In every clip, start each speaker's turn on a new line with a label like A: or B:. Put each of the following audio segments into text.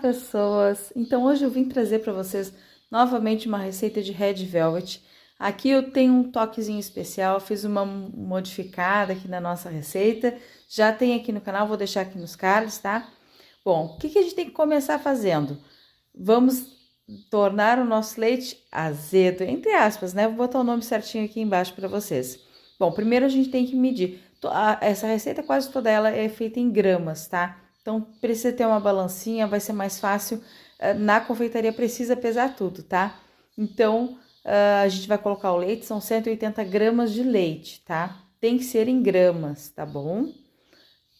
A: pessoas! Então hoje eu vim trazer para vocês novamente uma receita de Red Velvet. Aqui eu tenho um toquezinho especial, fiz uma modificada aqui na nossa receita. Já tem aqui no canal, vou deixar aqui nos cards, tá? Bom, o que a gente tem que começar fazendo? Vamos tornar o nosso leite azedo, entre aspas, né? Vou botar o nome certinho aqui embaixo para vocês. Bom, primeiro a gente tem que medir. Essa receita, quase toda ela é feita em gramas, tá? Então, precisa ter uma balancinha, vai ser mais fácil. Na confeitaria precisa pesar tudo, tá? Então, a gente vai colocar o leite, são 180 gramas de leite, tá? Tem que ser em gramas, tá bom?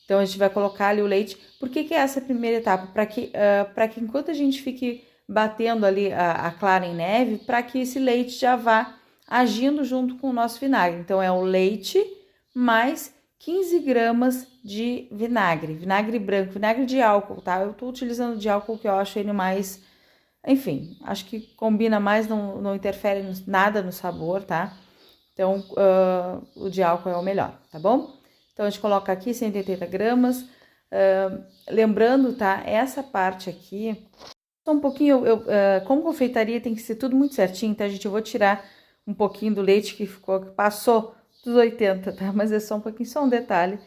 A: Então, a gente vai colocar ali o leite. Por que é essa primeira etapa? Para que enquanto a gente fique batendo ali a clara em neve, para que esse leite já vá agindo junto com o nosso vinagre. Então, é o leite mais 15 gramas de vinagre branco, vinagre de álcool, tá? Eu tô utilizando de álcool que eu acho ele mais, enfim, acho que combina mais, não interfere nada no sabor, tá? Então, o de álcool é o melhor, tá bom? Então, a gente coloca aqui 180 gramas, lembrando, tá? Essa parte aqui, só um pouquinho, como confeitaria tem que ser tudo muito certinho, tá, gente? Eu vou tirar um pouquinho do leite que passou dos 80, tá? Mas é só um pouquinho, só um detalhe,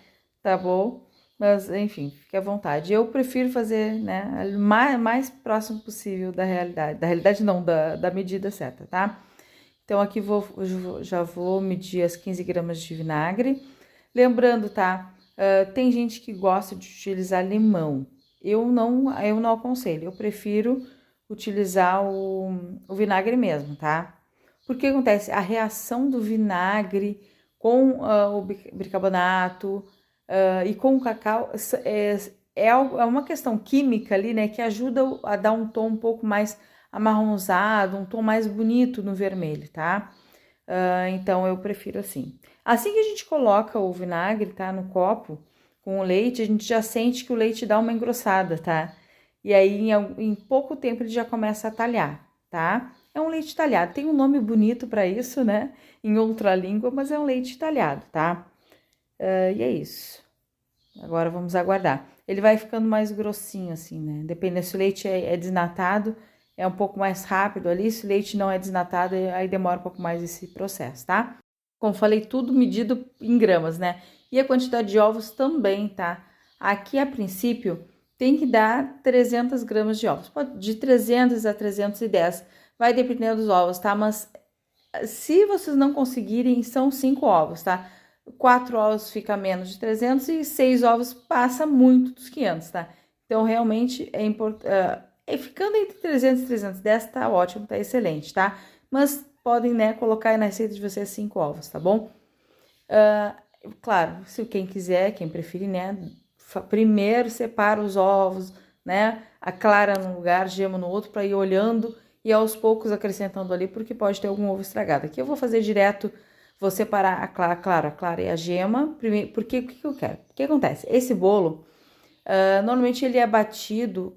A: tá bom? Mas, enfim, fique à vontade. Eu prefiro fazer, né, mais próximo possível da realidade não, da medida certa, tá? Então, aqui já vou medir as 15 gramas de vinagre. Lembrando, tá? Tem gente que gosta de utilizar limão. Eu não aconselho, eu prefiro utilizar o vinagre mesmo, tá? Porque acontece? A reação do vinagre com o bicarbonato e com o cacau é uma questão química ali, né? Que ajuda a dar um tom um pouco mais amarronzado, um tom mais bonito no vermelho, tá? Então, eu prefiro assim. Assim que a gente coloca o vinagre, tá? No copo com o leite, a gente já sente que o leite dá uma engrossada, tá? E aí, em pouco tempo, ele já começa a talhar, tá? É um leite talhado, tem um nome bonito para isso, né? Em outra língua, mas é um leite talhado, tá? E é isso. Agora vamos aguardar. Ele vai ficando mais grossinho assim, né? Dependendo se o leite é desnatado, é um pouco mais rápido ali. Se o leite não é desnatado, aí demora um pouco mais esse processo, tá? Como falei, tudo medido em gramas, né? E a quantidade de ovos também, tá? Aqui, a princípio, tem que dar 300 gramas de ovos. Pode de 300 a 310, vai depender dos ovos, tá? Mas se vocês não conseguirem, são 5 ovos, tá? 4 ovos fica menos de 300 e 6 ovos passa muito dos 500, tá? Então, realmente, é importante... ficando entre 300 e 310, tá ótimo, tá excelente, tá? Mas podem, né, colocar aí na receita de vocês 5 ovos, tá bom? Claro, se quem quiser, quem preferir, né, primeiro separa os ovos, né, a clara num lugar, gema no outro, para ir olhando e aos poucos acrescentando ali, porque pode ter algum ovo estragado. Aqui eu vou fazer direto, vou separar a clara e a gema, primeiro, porque o que eu quero? O que acontece? Esse bolo, normalmente ele é batido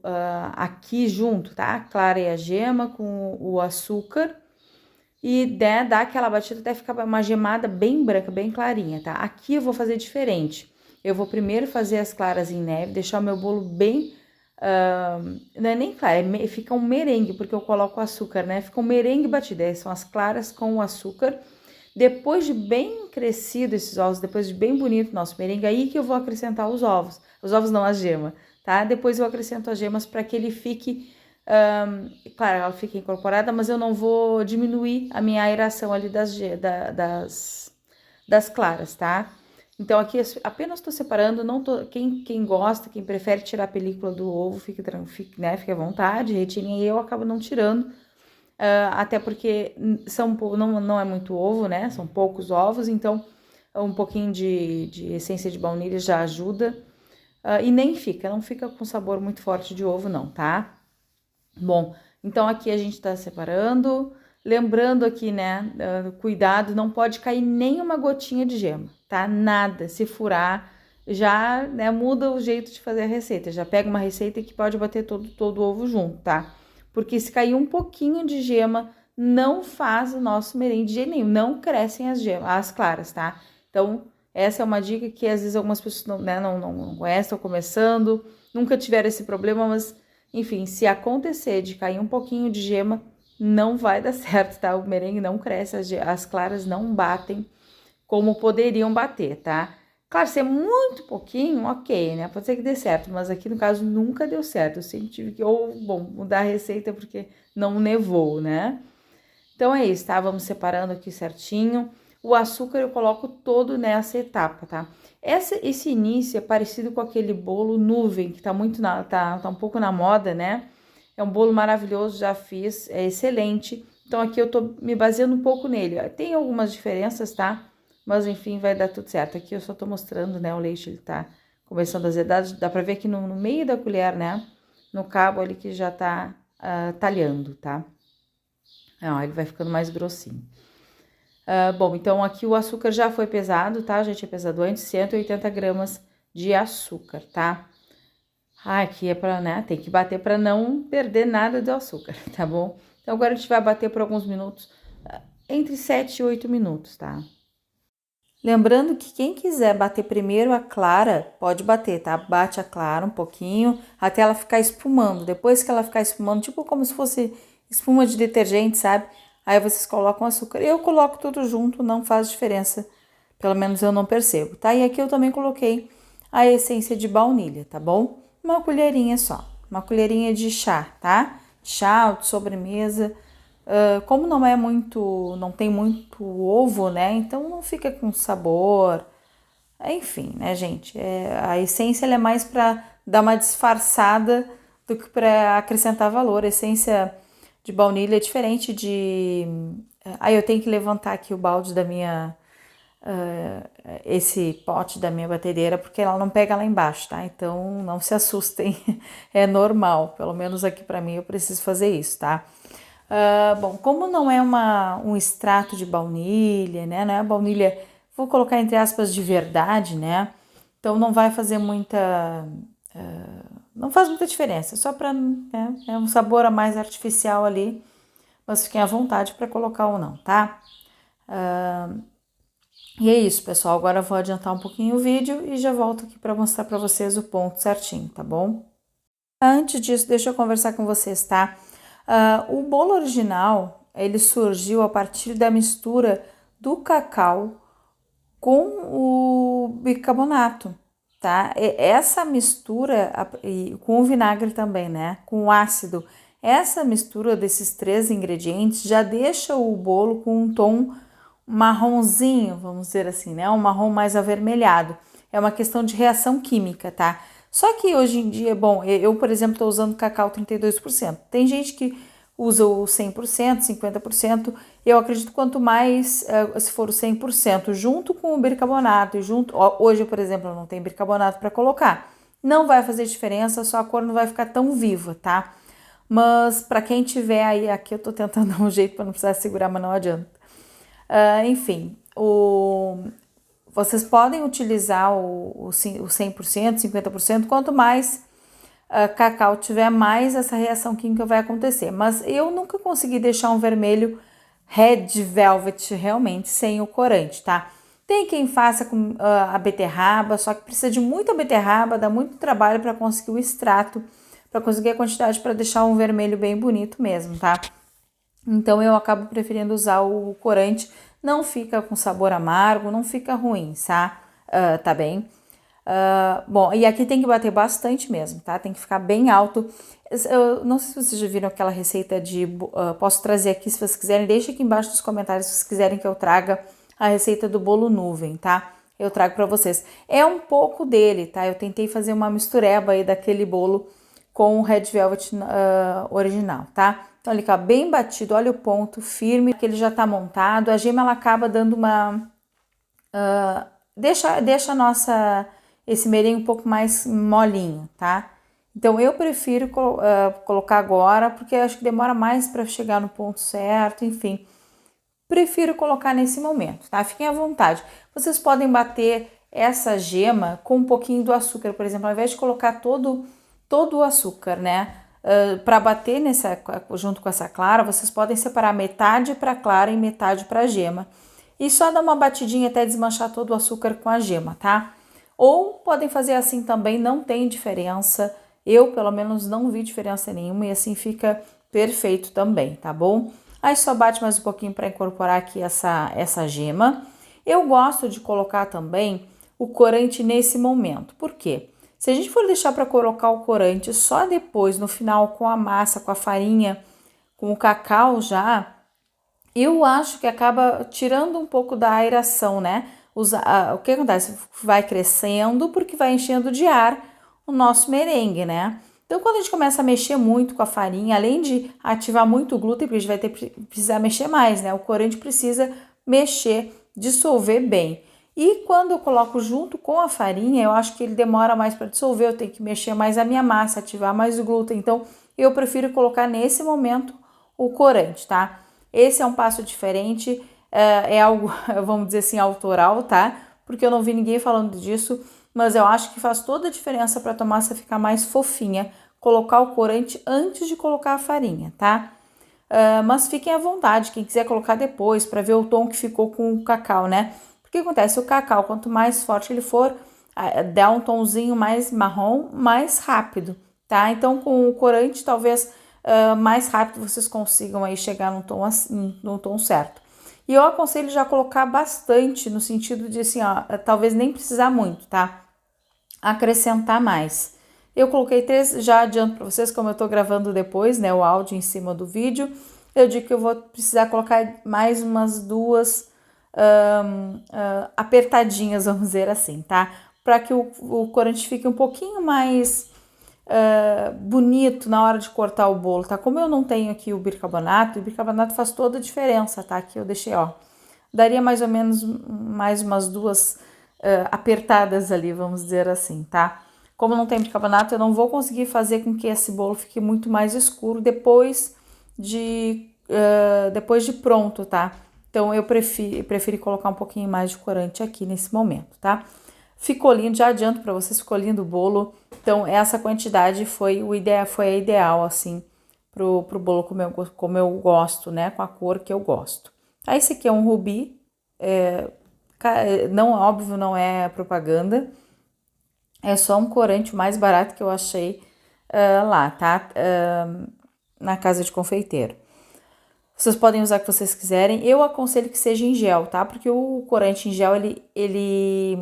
A: aqui junto, tá? A clara e a gema com o açúcar, e né, dá aquela batida até ficar uma gemada bem branca, bem clarinha, tá? Aqui eu vou fazer diferente. Eu vou primeiro fazer as claras em neve, deixar o meu bolo bem... não é nem clara, fica um merengue, porque eu coloco açúcar, né? Fica um merengue batido, aí são as claras com o açúcar. Depois de bem crescido esses ovos, depois de bem bonito nosso merengue, aí que eu vou acrescentar os ovos. Os ovos não, as gemas, tá? Depois eu acrescento as gemas para que ele fique... claro, ela fica incorporada, mas eu não vou diminuir a minha aeração ali das claras, tá? Então, aqui apenas tô separando, não tô, quem gosta, quem prefere tirar a película do ovo, fique à vontade, retirem, e eu acabo não tirando, até porque não é muito ovo, né? São poucos ovos, então um pouquinho de essência de baunilha já ajuda, e não fica com sabor muito forte de ovo não, tá? Bom, então aqui a gente tá separando, lembrando aqui, né, cuidado, não pode cair nenhuma gotinha de gema, tá? Nada, se furar, já, né, muda o jeito de fazer a receita, já pega uma receita que pode bater todo o ovo junto, tá? Porque se cair um pouquinho de gema, não faz o nosso merengue de jeito nenhum, não crescem as claras, tá? Então, essa é uma dica que às vezes algumas pessoas não conhecem, estão começando, nunca tiveram esse problema, mas... Enfim, se acontecer de cair um pouquinho de gema, não vai dar certo, tá? O merengue não cresce, as claras não batem como poderiam bater, tá? Claro, se é muito pouquinho, ok, né? Pode ser que dê certo, mas aqui no caso nunca deu certo. Eu sempre tive que, mudar a receita porque não nevou, né? Então é isso, tá? Vamos separando aqui certinho. O açúcar eu coloco todo nessa etapa, tá? Esse início é parecido com aquele bolo nuvem, que tá tá um pouco na moda, né? É um bolo maravilhoso, já fiz, é excelente. Então aqui eu tô me baseando um pouco nele. Tem algumas diferenças, tá? Mas enfim, vai dar tudo certo. Aqui eu só tô mostrando, né? O leite, ele tá começando a azedar. Dá pra ver aqui no meio da colher, né? No cabo ali que já tá talhando, tá? Ó, ele vai ficando mais grossinho. Bom, então aqui o açúcar já foi pesado, tá? Já tinha pesado antes, 180 gramas de açúcar, tá? Aqui é pra, né? Tem que bater pra não perder nada do açúcar, tá bom? Então agora a gente vai bater por alguns minutos, entre 7 e 8 minutos, tá? Lembrando que quem quiser bater primeiro a clara, pode bater, tá? Bate a clara um pouquinho, até ela ficar espumando. Depois que ela ficar espumando, tipo como se fosse espuma de detergente, sabe? Aí vocês colocam açúcar. Eu coloco tudo junto, não faz diferença. Pelo menos eu não percebo, tá? E aqui eu também coloquei a essência de baunilha, tá bom? Uma colherinha só. Uma colherinha de chá, tá? Chá ou de sobremesa. Como não tem muito ovo, né? Então não fica com sabor. Enfim, né, gente? A essência ela é mais para dar uma disfarçada do que para acrescentar valor. A essência de baunilha é diferente de. Aí eu tenho que levantar aqui o balde da minha. Esse pote da minha batedeira, porque ela não pega lá embaixo, tá? Então não se assustem, é normal. Pelo menos aqui para mim eu preciso fazer isso, tá? Bom, como não é um extrato de baunilha, né? Não é a baunilha, vou colocar entre aspas, de verdade, né? Então não vai fazer muita. Não faz muita diferença, só para. Né, é um sabor a mais artificial ali, mas fiquem à vontade para colocar ou não, tá? E é isso, pessoal. Agora eu vou adiantar um pouquinho o vídeo e já volto aqui para mostrar para vocês o ponto certinho, tá bom? Antes disso, deixa eu conversar com vocês, tá? O bolo original, ele surgiu a partir da mistura do cacau com o bicarbonato, tá? Essa mistura, com o vinagre também, né? Com o ácido. Essa mistura desses três ingredientes já deixa o bolo com um tom marronzinho, vamos dizer assim, né? Um marrom mais avermelhado. É uma questão de reação química, tá? Só que hoje em dia, bom, eu, por exemplo, estou usando cacau 32%. Tem gente que usa o 100%, 50%. Eu acredito que quanto mais, se for o 100%, junto com o bicarbonato, e junto, hoje, por exemplo, eu não tenho bicarbonato para colocar. Não vai fazer diferença, só a cor não vai ficar tão viva, tá? Mas para quem tiver aí, aqui eu tô tentando dar um jeito para não precisar segurar, mas não adianta. Enfim, vocês podem utilizar o 100%, 50%, quanto mais cacau tiver, mais essa reação química vai acontecer. Mas eu nunca consegui deixar um vermelho red velvet realmente sem o corante, tá? Tem quem faça com a beterraba, só que precisa de muita beterraba, dá muito trabalho para conseguir o extrato, para conseguir a quantidade para deixar um vermelho bem bonito mesmo, tá? Então eu acabo preferindo usar o corante, não fica com sabor amargo, não fica ruim, tá? Tá bem? Bom, e aqui tem que bater bastante mesmo, tá? Tem que ficar bem alto. Eu não sei se vocês já viram aquela receita de... posso trazer aqui se vocês quiserem. Deixa aqui embaixo nos comentários se vocês quiserem que eu traga a receita do bolo nuvem, tá? Eu trago pra vocês. É um pouco dele, tá? Eu tentei fazer uma mistureba aí daquele bolo com o Red Velvet original, tá? Então ele fica bem batido, olha o ponto firme, que ele já tá montado. A gema ela acaba dando uma... deixa esse merengue um pouco mais molinho, tá? Então eu prefiro colocar agora, porque eu acho que demora mais para chegar no ponto certo, enfim. Prefiro colocar nesse momento, tá? Fiquem à vontade. Vocês podem bater essa gema com um pouquinho do açúcar, por exemplo, ao invés de colocar todo o açúcar, né? Para bater junto com essa clara, vocês podem separar metade para clara e metade para gema. E só dar uma batidinha até desmanchar todo o açúcar com a gema, tá? Ou podem fazer assim também, não tem diferença. Eu, pelo menos, não vi diferença nenhuma e assim fica perfeito também, tá bom? Aí só bate mais um pouquinho para incorporar aqui essa gema. Eu gosto de colocar também o corante nesse momento. Por quê? Se a gente for deixar para colocar o corante só depois, no final, com a massa, com a farinha, com o cacau já, eu acho que acaba tirando um pouco da aeração, né? O que acontece? Vai crescendo porque vai enchendo de ar o nosso merengue, né? Então, quando a gente começa a mexer muito com a farinha, além de ativar muito o glúten, porque a gente vai precisar mexer mais, né? O corante precisa mexer, dissolver bem. E quando eu coloco junto com a farinha, eu acho que ele demora mais para dissolver, eu tenho que mexer mais a minha massa, ativar mais o glúten. Então, eu prefiro colocar nesse momento o corante, tá? Esse é um passo diferente, é algo, vamos dizer assim, autoral, tá? Porque eu não vi ninguém falando disso, mas eu acho que faz toda a diferença para a massa ficar mais fofinha, colocar o corante antes de colocar a farinha, tá? Mas fiquem à vontade, quem quiser colocar depois, para ver o tom que ficou com o cacau, né? Porque acontece, o cacau, quanto mais forte ele for, dá um tomzinho mais marrom, mais rápido, tá? Então, com o corante, talvez mais rápido vocês consigam aí chegar no tom certo. E eu aconselho já colocar bastante, no sentido de assim, ó, talvez nem precisar muito, tá? Acrescentar mais. Eu coloquei 3, já adianto para vocês, como eu tô gravando depois, né, o áudio em cima do vídeo, eu digo que eu vou precisar colocar mais umas 2 apertadinhas, vamos dizer assim, tá? Para que o corante fique um pouquinho mais bonito na hora de cortar o bolo, tá? Como eu não tenho aqui o bicarbonato faz toda a diferença, tá? Aqui eu deixei, ó, daria mais ou menos mais umas 2 apertadas ali, vamos dizer assim, tá? Como não tem bicarbonato, eu não vou conseguir fazer com que esse bolo fique muito mais escuro depois de pronto, tá? Então eu preferi colocar um pouquinho mais de corante aqui nesse momento, tá? Ficou lindo, já adianto para vocês, ficou lindo o bolo. Então essa quantidade foi a ideal assim pro bolo como eu gosto, né? Com a cor que eu gosto. Aí esse aqui é um rubi, não, óbvio, não é propaganda. É só um corante mais barato que eu achei lá, tá? Na casa de confeiteiro. Vocês podem usar o que vocês quiserem. Eu aconselho que seja em gel, tá? Porque o corante em gel, ele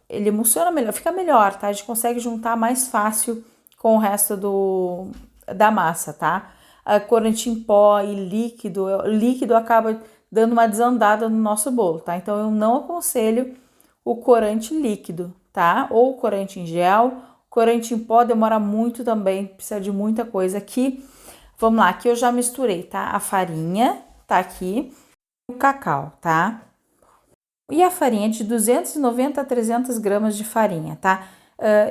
A: emulsiona melhor, fica melhor, tá? A gente consegue juntar mais fácil com o resto da massa, tá? A corante em pó e líquido acaba dando uma desandada no nosso bolo, tá? Então, eu não aconselho o corante líquido, tá? Ou o corante em gel. Corante em pó demora muito também, precisa de muita coisa aqui. Vamos lá, aqui eu já misturei, tá? A farinha tá aqui, o cacau, tá? E a farinha de 290 a 300 gramas de farinha, tá?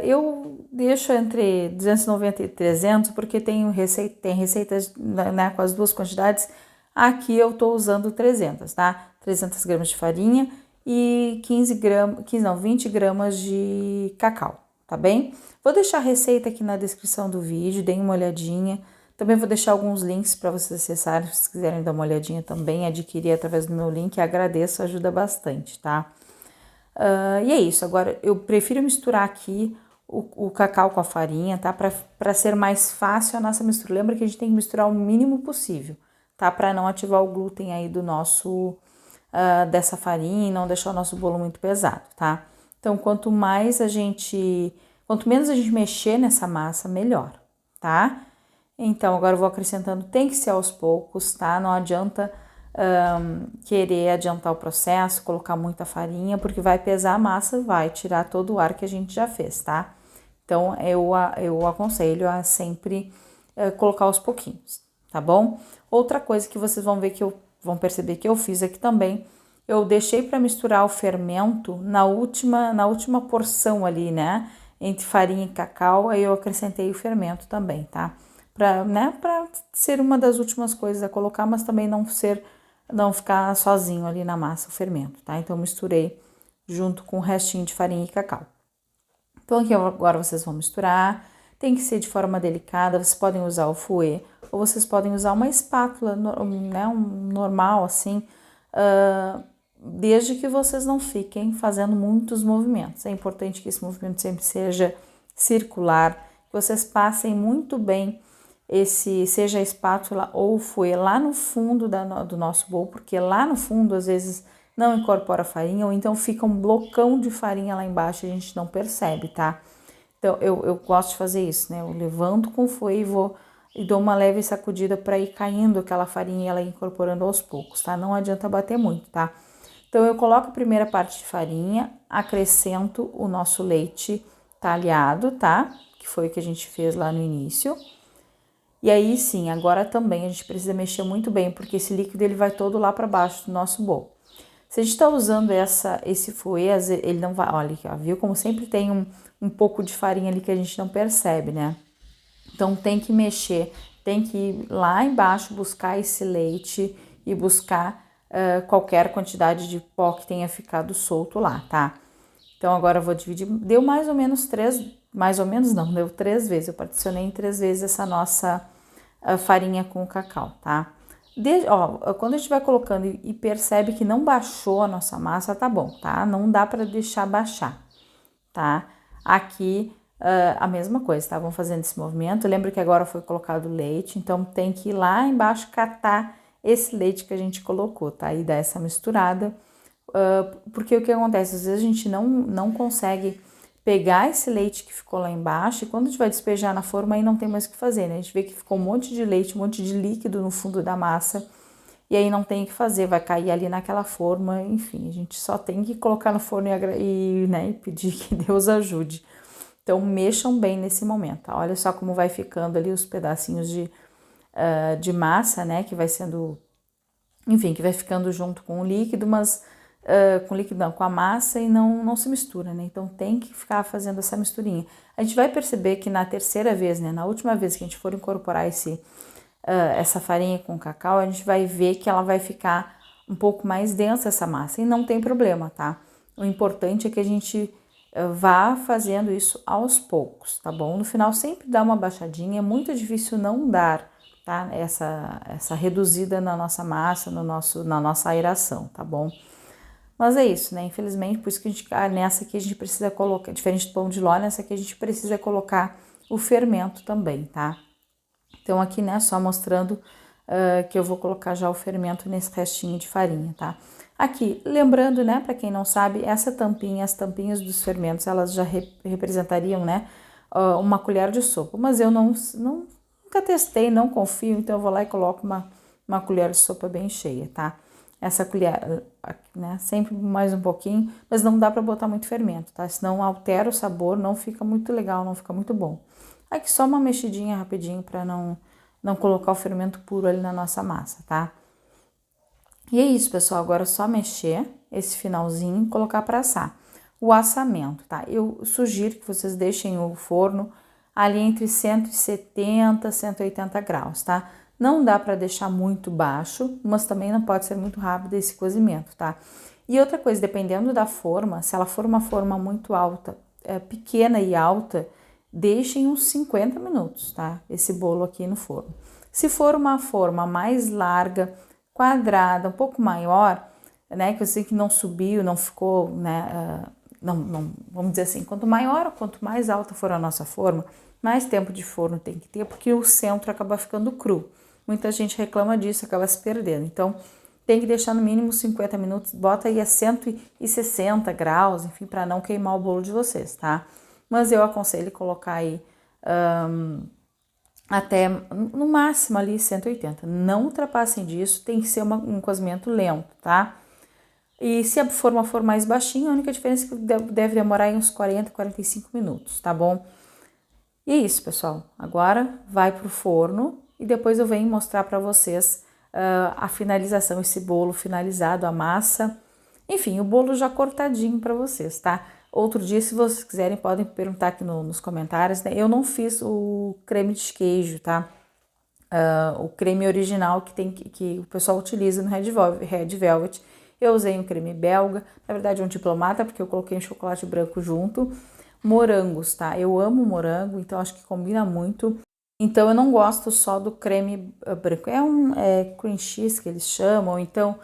A: Eu deixo entre 290 e 300 porque tem receitas, né, com as duas quantidades. Aqui eu tô usando 300, tá? 300 gramas de farinha e 20 gramas de cacau, tá bem? Vou deixar a receita aqui na descrição do vídeo, deem uma olhadinha. Também vou deixar alguns links para vocês acessarem, se vocês quiserem dar uma olhadinha também, adquirir através do meu link, agradeço, ajuda bastante, tá? E é isso, agora eu prefiro misturar aqui o cacau com a farinha, tá? Para ser mais fácil a nossa mistura. Lembra que a gente tem que misturar o mínimo possível, tá? Para não ativar o glúten aí do nosso, dessa farinha e não deixar o nosso bolo muito pesado, tá? Então, quanto menos a gente mexer nessa massa, melhor, tá? Então, agora eu vou acrescentando, tem que ser aos poucos, tá? Não adianta querer adiantar o processo, colocar muita farinha, porque vai pesar a massa, vai tirar todo o ar que a gente já fez, tá? Então, eu aconselho a sempre colocar aos pouquinhos, tá bom? Outra coisa que vocês vão ver vão perceber que eu fiz aqui também, eu deixei para misturar o fermento na última porção ali, né? Entre farinha e cacau, aí eu acrescentei o fermento também, tá? Para, né, para ser uma das últimas coisas a colocar, mas também não ficar sozinho ali na massa o fermento, tá? Então, eu misturei junto com o restinho de farinha e cacau. Então, aqui agora vocês vão misturar, tem que ser de forma delicada, vocês podem usar o fouet, ou vocês podem usar uma espátula, né, normal, assim, desde que vocês não fiquem fazendo muitos movimentos. É importante que esse movimento sempre seja circular vocês passem muito bem seja a espátula ou o fouet lá no fundo do nosso bowl, porque lá no fundo às vezes não incorpora farinha, ou então fica um blocão de farinha lá embaixo e a gente não percebe, tá? Então eu gosto de fazer isso, né? Eu levanto com o fouet e dou uma leve sacudida para ir caindo aquela farinha e ela ir incorporando aos poucos, tá? Não adianta bater muito, tá? Então eu coloco a primeira parte de farinha, acrescento o nosso leite talhado, tá? Que foi o que a gente fez lá no início. E aí sim, agora também a gente precisa mexer muito bem, porque esse líquido ele vai todo lá para baixo do nosso bowl. Se a gente está usando esse fouet, ele não vai, olha aqui, ó, viu como sempre tem um pouco de farinha ali que a gente não percebe, né? Então tem que mexer, tem que ir lá embaixo buscar esse leite e buscar qualquer quantidade de pó que tenha ficado solto lá, tá? Então agora eu vou dividir, deu mais ou menos mais ou menos não, deu 3 vezes, eu particionei em 3 vezes essa nossa farinha com cacau, tá? Quando a gente vai colocando e percebe que não baixou a nossa massa, tá bom, tá? Não dá para deixar baixar, tá? Aqui a mesma coisa, tá? Vamos fazendo esse movimento. Lembra que agora foi colocado leite, então tem que ir lá embaixo catar esse leite que a gente colocou, tá? E dar essa misturada, porque o que acontece? Às vezes a gente não consegue pegar esse leite que ficou lá embaixo e quando a gente vai despejar na forma aí não tem mais o que fazer, né? A gente vê que ficou um monte de leite, um monte de líquido no fundo da massa e aí não tem o que fazer, vai cair ali naquela forma, enfim, a gente só tem que colocar no forno né, e pedir que Deus ajude. Então mexam bem nesse momento, tá? Olha só como vai ficando ali os pedacinhos de massa, né, que vai sendo, enfim, que vai ficando junto com o líquido, mas com o líquido não, com a massa e não se mistura, né? Então tem que ficar fazendo essa misturinha. A gente vai perceber que na terceira vez, né, na última vez que a gente for incorporar essa farinha com cacau, a gente vai ver que ela vai ficar um pouco mais densa essa massa e não tem problema, tá? O importante é que a gente vá fazendo isso aos poucos, tá bom? No final sempre dá uma baixadinha, é muito difícil não dar, tá? Essa reduzida na nossa massa, na nossa aeração, tá bom? Mas é isso, né? Infelizmente, por isso que nessa aqui a gente precisa colocar, diferente do pão de ló, nessa aqui a gente precisa colocar o fermento também, tá? Então aqui, né, só mostrando que eu vou colocar já o fermento nesse restinho de farinha, tá? Aqui, lembrando, né, para quem não sabe, as tampinhas dos fermentos, elas já representariam, né, uma colher de sopa, mas eu nunca testei, não confio, então eu vou lá e coloco uma colher de sopa bem cheia, tá? Essa colher, né, sempre mais um pouquinho, mas não dá para botar muito fermento, tá? Senão altera o sabor, não fica muito legal, não fica muito bom. Aqui só uma mexidinha rapidinho para não colocar o fermento puro ali na nossa massa, tá? E é isso, pessoal, agora é só mexer esse finalzinho e colocar para assar. O assamento, tá? Eu sugiro que vocês deixem o forno ali entre 170 e 180 graus, tá? Não dá para deixar muito baixo, mas também não pode ser muito rápido esse cozimento, tá? E outra coisa, dependendo da forma, se ela for uma forma muito alta, pequena e alta, deixem uns 50 minutos, tá? Esse bolo aqui no forno. Se for uma forma mais larga, quadrada, um pouco maior, né? Que eu sei que não subiu, não ficou, né? Vamos dizer assim, quanto maior, quanto mais alta for a nossa forma, mais tempo de forno tem que ter, porque o centro acaba ficando cru. Muita gente reclama disso, acaba se perdendo. Então, tem que deixar no mínimo 50 minutos, bota aí a 160 graus, enfim, para não queimar o bolo de vocês, tá? Mas eu aconselho colocar aí até no máximo ali 180. Não ultrapassem disso, tem que ser um cozimento lento, tá? E se a forma for mais baixinha, a única diferença é que deve demorar uns 40, 45 minutos, tá bom? E é isso, pessoal. Agora vai pro forno e depois eu venho mostrar para vocês a finalização, esse bolo finalizado, a massa. Enfim, o bolo já cortadinho para vocês, tá? Outro dia, se vocês quiserem, podem perguntar aqui nos comentários, né? Eu não fiz o creme de queijo, tá? O creme original que o pessoal utiliza no Red Velvet. Eu usei um creme belga, na verdade um diplomata, porque eu coloquei um chocolate branco junto. Morangos, tá? Eu amo morango, então acho que combina muito. Então eu não gosto só do creme branco, é cream cheese que eles chamam, ou então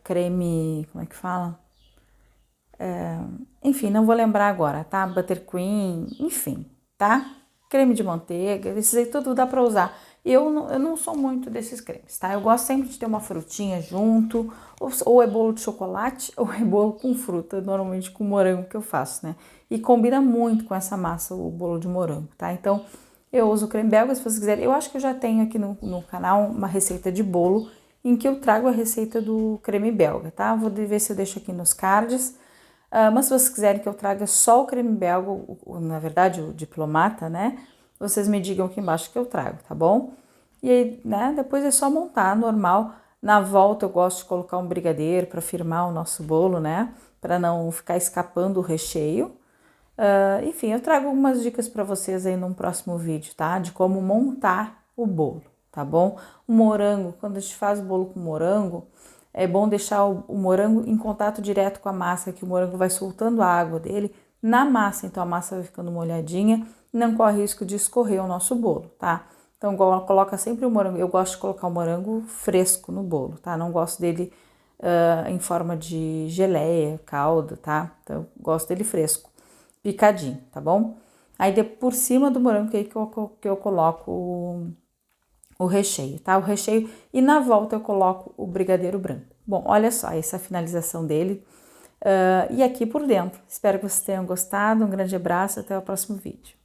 A: creme, como é que fala? Enfim, não vou lembrar agora, tá? Buttercream, enfim. tá? Creme de manteiga, esses aí tudo dá para usar. Eu não sou muito desses cremes, tá? Eu gosto sempre de ter uma frutinha junto, ou é bolo de chocolate, ou é bolo com fruta, normalmente com morango que eu faço, né? E combina muito com essa massa o bolo de morango, tá? Então, eu uso o creme belga, se vocês quiserem. Eu acho que eu já tenho aqui no canal uma receita de bolo em que eu trago a receita do creme belga, tá? Vou ver se eu deixo aqui nos cards. Mas se vocês quiserem que eu traga só o creme belga, na verdade o diplomata, né? Vocês me digam aqui embaixo que eu trago, tá bom? E aí, né? Depois é só montar, normal. Na volta eu gosto de colocar um brigadeiro para firmar o nosso bolo, né? Para não ficar escapando o recheio. Enfim, eu trago algumas dicas para vocês aí num próximo vídeo, tá? De como montar o bolo, tá bom? O morango, quando a gente faz bolo com morango, é bom deixar o morango em contato direto com a massa, que o morango vai soltando a água dele na massa, então a massa vai ficando molhadinha e não corre risco de escorrer o nosso bolo, tá? Então coloca sempre o morango, eu gosto de colocar o morango fresco no bolo, tá? Não gosto dele em forma de geleia, calda, tá? Então eu gosto dele fresco, picadinho, tá bom? Aí por cima do morango que eu coloco o recheio, tá? O recheio e na volta eu coloco o brigadeiro branco. Bom, olha só essa finalização dele e aqui por dentro. Espero que vocês tenham gostado. Um grande abraço, até o próximo vídeo.